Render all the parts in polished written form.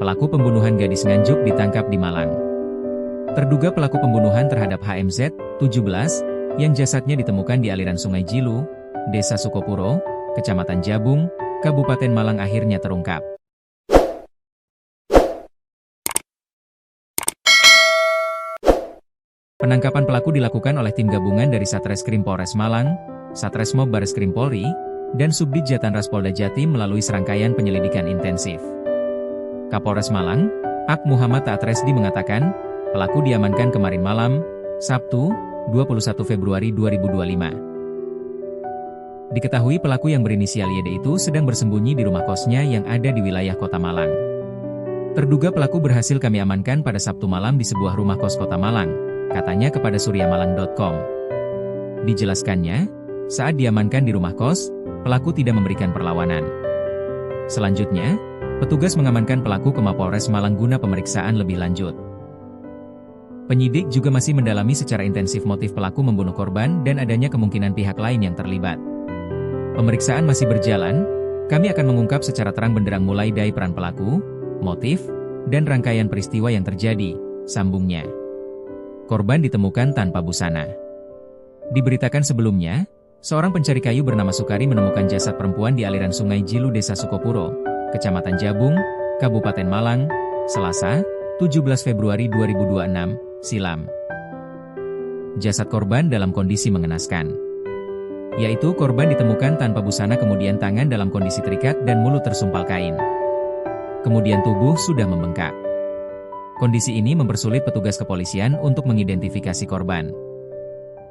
pelaku pembunuhan gadis Nganjuk ditangkap di Malang. Terduga pelaku pembunuhan terhadap HMZ, 17, yang jasadnya ditemukan di aliran Sungai Jilu, Desa Sukopuro, Kecamatan Jabung, Kabupaten Malang akhirnya terungkap. Penangkapan pelaku dilakukan oleh tim gabungan dari Satreskrim Polres Malang, Satresmob Bareskrim Polri, dan Subdit Jatanras Polda Jatim melalui serangkaian penyelidikan intensif. Kapolres Malang, Ak Muhammad Taatresdi mengatakan, pelaku diamankan kemarin malam, Sabtu, 21 Februari 2025. Diketahui pelaku yang berinisial YD itu sedang bersembunyi di rumah kosnya yang ada di wilayah Kota Malang. Terduga pelaku berhasil kami amankan pada Sabtu malam di sebuah rumah kos Kota Malang, katanya kepada suryamalang.com. Dijelaskannya, saat diamankan di rumah kos, pelaku tidak memberikan perlawanan. Selanjutnya, petugas mengamankan pelaku ke Mapolres Malang guna pemeriksaan lebih lanjut. Penyidik juga masih mendalami secara intensif motif pelaku membunuh korban dan adanya kemungkinan pihak lain yang terlibat. Pemeriksaan masih berjalan, kami akan mengungkap secara terang benderang mulai dari peran pelaku, motif, dan rangkaian peristiwa yang terjadi, sambungnya. Korban ditemukan tanpa busana. Diberitakan sebelumnya, seorang pencari kayu bernama Sukari menemukan jasad perempuan di aliran Sungai Jilu Desa Sukopuro, Kecamatan Jabung, Kabupaten Malang, Selasa, 17 Februari 2026, silam. Jasad korban dalam kondisi mengenaskan. Yaitu korban ditemukan tanpa busana kemudian tangan dalam kondisi terikat dan mulut tersumpal kain. Kemudian tubuh sudah membengkak. Kondisi ini mempersulit petugas kepolisian untuk mengidentifikasi korban.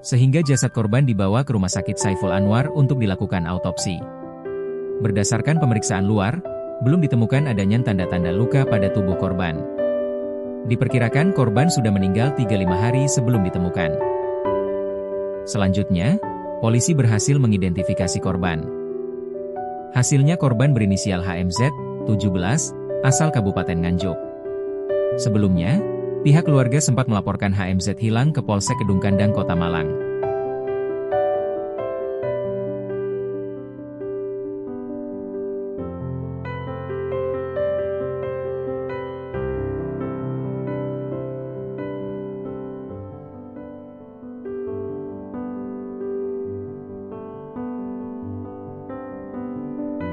Sehingga jasad korban dibawa ke Rumah Sakit Saiful Anwar untuk dilakukan autopsi. Berdasarkan pemeriksaan luar, belum ditemukan adanya tanda-tanda luka pada tubuh korban. Diperkirakan korban sudah meninggal 35 hari sebelum ditemukan. Selanjutnya, polisi berhasil mengidentifikasi korban. Hasilnya korban berinisial HMZ, 17, asal Kabupaten Nganjuk. Sebelumnya, pihak keluarga sempat melaporkan HMZ hilang ke Polsek Kedung Kandang Kota Malang.